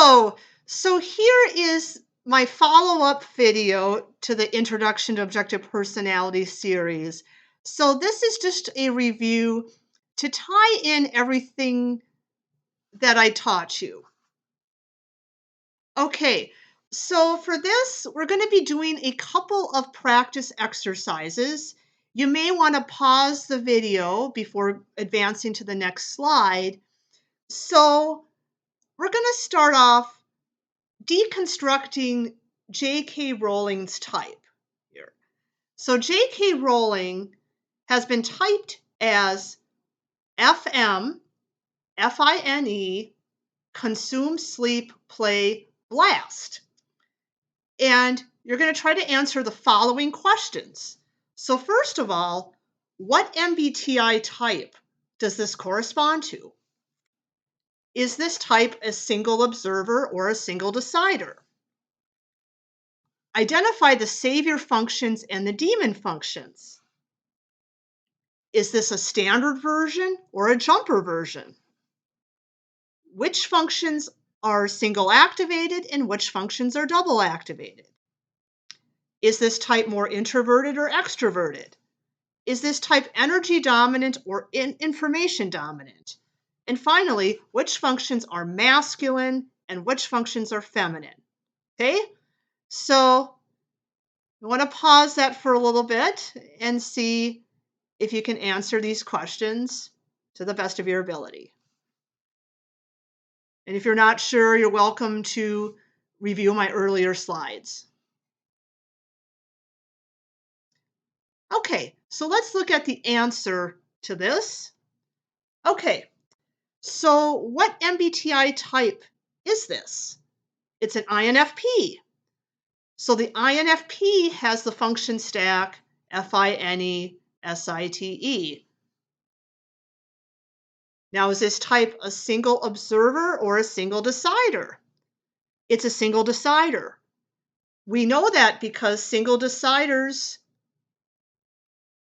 Hello. So here is my follow-up video to the Introduction to Objective Personality series. So this is just a review to tie in everything that I taught you. Okay, so for this, we're going to be doing a couple of practice exercises. You may want to pause the video before advancing to the next slide. So we're going to start off deconstructing J.K. Rowling's type here. So J.K. Rowling has been typed as FM, F-I-N-E, consume, sleep, play, blast. And you're going to try to answer the following questions. So first of all, what MBTI type does this correspond to? Is this type a single observer or a single decider? Identify the savior functions and the demon functions. Is this a standard version or a jumper version? Which functions are single activated and which functions are double activated? Is this type more introverted or extroverted? Is this type energy dominant or information dominant? And finally, which functions are masculine and which functions are feminine? Okay, so I want to pause that for a little bit and see if you can answer these questions to the best of your ability. And if you're not sure, you're welcome to review my earlier slides. Okay, so let's look at the answer to this. Okay, so what MBTI type is this? It's an INFP. So the INFP has the function stack FINE, SITE. Now, is this type a single observer or a single decider? It's a single decider. We know that because single deciders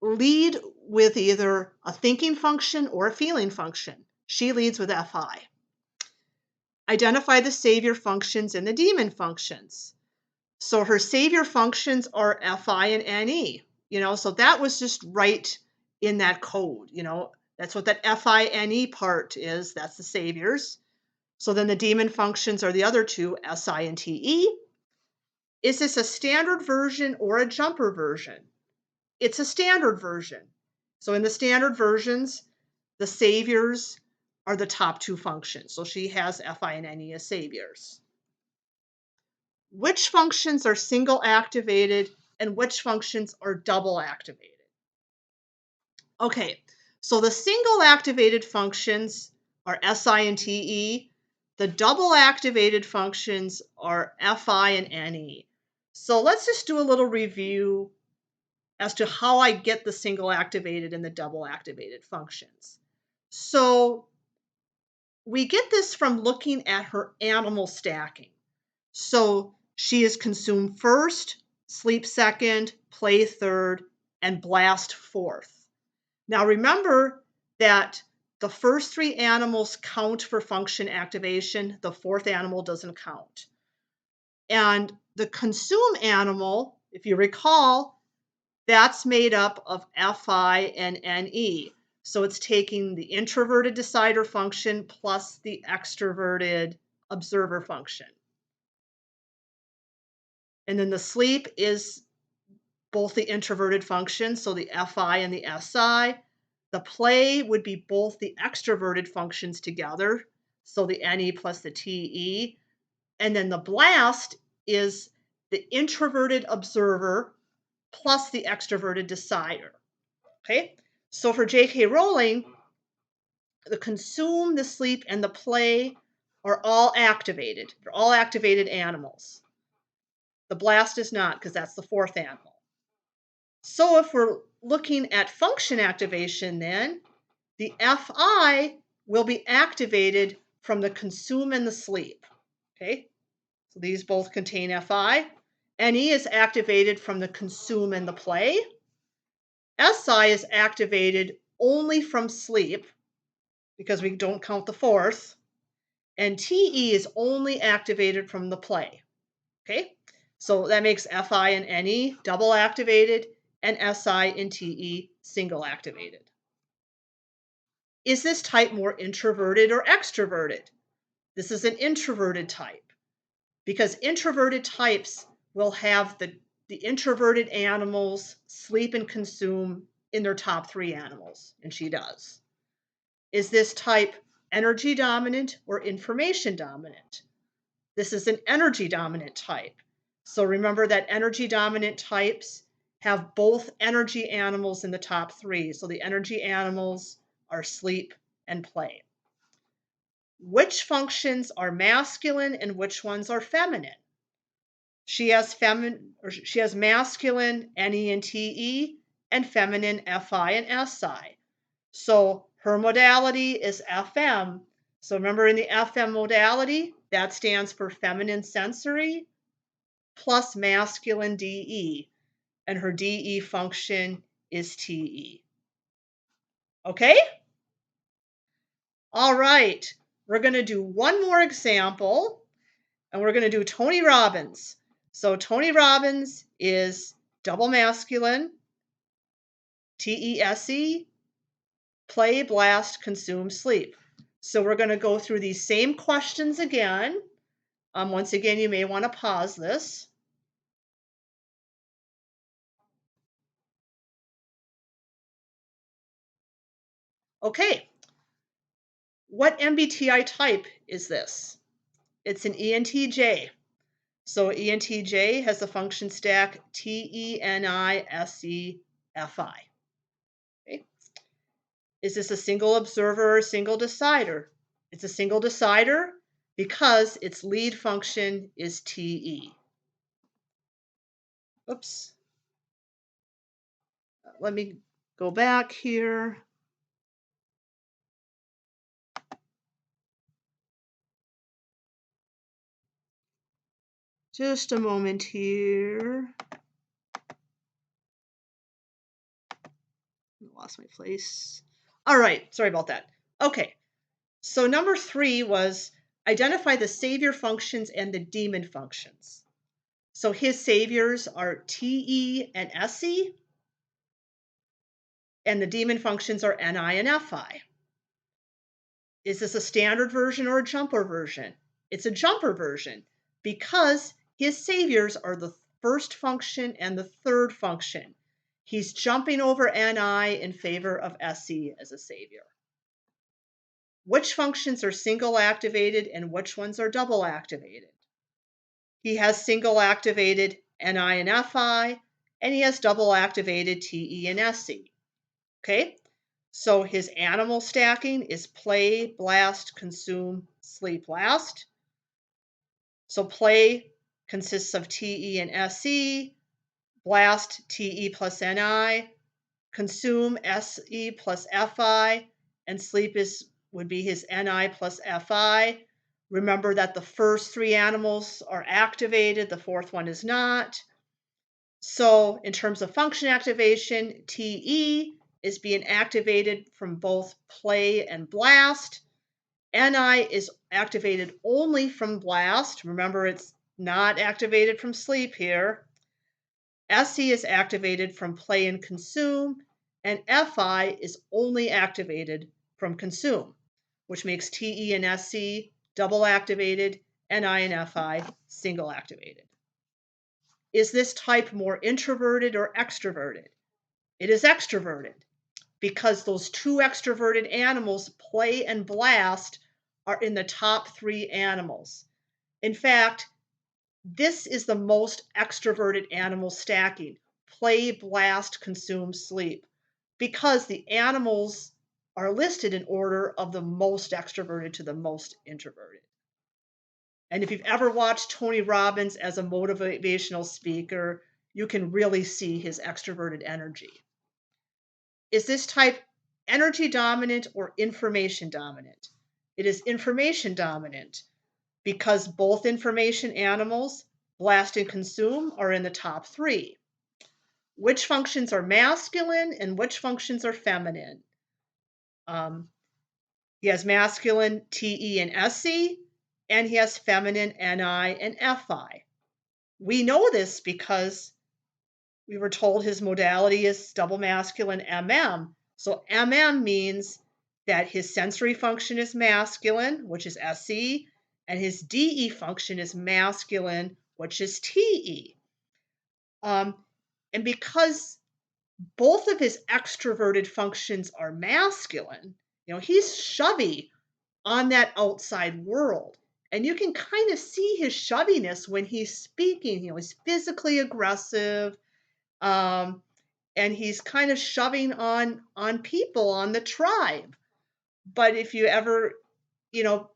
lead with either a thinking function or a feeling function. She leads with FI. Identify the savior functions and the demon functions. So her savior functions are FI and NE, so that was just right in that code, that's what that FINE part is, that's the saviors. So then the demon functions are the other two, SI and TE. Is this a standard version or a jumper version? It's a standard version. So in the standard versions, the saviors are the top two functions. So she has FI and NE as saviors. Which functions are single activated and which functions are double activated? Okay, so the single activated functions are SI and TE. The double activated functions are FI and NE. So let's just do a little review as to how I get the single activated and the double activated functions. So we get this from looking at her animal stacking. So she is consume first, sleep second, play third, and blast fourth. Now remember that the first three animals count for function activation. The fourth animal doesn't count. And the consume animal, if you recall, that's made up of FI and NE. So it's taking the introverted decider function plus the extroverted observer function. And then the sleep is both the introverted functions, so the FI and the SI. The play would be both the extroverted functions together, so the NE plus the TE. And then the blast is the introverted observer plus the extroverted decider. Okay, so for J.K. Rowling, the consume, the sleep, and the play are all activated. They're all activated animals. The blast is not, because that's the fourth animal. So if we're looking at function activation, then the FI will be activated from the consume and the sleep. Okay, so these both contain FI. NE is activated from the consume and the play. SI is activated only from sleep because we don't count the fourth. and TE is only activated from the play. Okay, so that makes FI and NE double activated and SI and TE single activated. Is this type more introverted or extroverted? This is an introverted type because introverted types will have the introverted animals sleep and consume in their top 3 animals, and she does. Is this type energy dominant or information dominant? This is an energy dominant type. So remember that energy dominant types have both energy animals in the top 3. So the energy animals are sleep and play. Which functions are masculine and which ones are feminine? She has masculine NE and TE and feminine FI and SI. So her modality is FM. So remember in the FM modality, that stands for feminine sensory plus masculine DE. And her DE function is TE. Okay? All right. We're going to do one more example, and we're going to do Tony Robbins. So Tony Robbins is double masculine, TESE, play, blast, consume, sleep. So we're going to go through these same questions again. Once again, you may want to pause this. Okay. What MBTI type is this? It's an ENTJ. So ENTJ has the function stack TENISEFI. Okay. Is this a single observer or single decider? It's a single decider because its lead function is TE. Oops. Let me go back here. Just a moment here. I lost my place. All right, sorry about that. Okay, so number 3 was identify the savior functions and the demon functions. So his saviors are TE and SE, and the demon functions are NI and FI. Is this a standard version or a jumper version? It's a jumper version because his saviors are the first function and the third function. He's jumping over NI in favor of SE as a savior. Which functions are single activated and which ones are double activated? He has single activated NI and FI, and he has double activated TE and SE. Okay, so his animal stacking is play, blast, consume, sleep, last. So play consists of TE and SE, blast TE plus NI, consume SE plus FI, and sleep would be his NI plus FI. Remember that the first 3 animals are activated, the 4th one is not. So in terms of function activation, TE is being activated from both play and blast. NI is activated only from blast. Remember, it's not activated from sleep here. SE is activated from play and consume, and FI is only activated from consume, which makes TE and SE double activated, NI and FI single activated. Is this type more introverted or extroverted? It is extroverted because those 2 extroverted animals, play and blast, are in the top 3 animals. In fact, this is the most extroverted animal stacking. Play, blast, consume, sleep. Because the animals are listed in order of the most extroverted to the most introverted. And if you've ever watched Tony Robbins as a motivational speaker, you can really see his extroverted energy. Is this type energy dominant or information dominant? It is information dominant because both information animals, blast and consume, are in the top 3. Which functions are masculine and which functions are feminine? He has masculine TE and SE, and he has feminine Ni and Fi. We know this because we were told his modality is double masculine MM. So MM means that his sensory function is masculine, which is SE, and his DE function is masculine, which is TE. And because both of his extroverted functions are masculine, he's shovey on that outside world. And you can kind of see his shoviness when he's speaking. He's physically aggressive. And he's kind of shoving on people, on the tribe. But if you ever,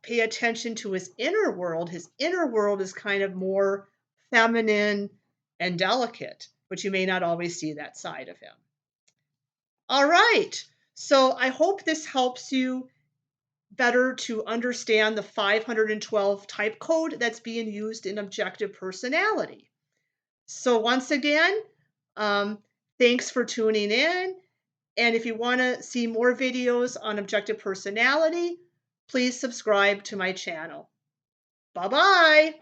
pay attention to his inner world is kind of more feminine and delicate, but you may not always see that side of him. All right. So I hope this helps you better to understand the 512 type code that's being used in objective personality. So once again, thanks for tuning in. And if you want to see more videos on objective personality, please subscribe to my channel. Bye-bye.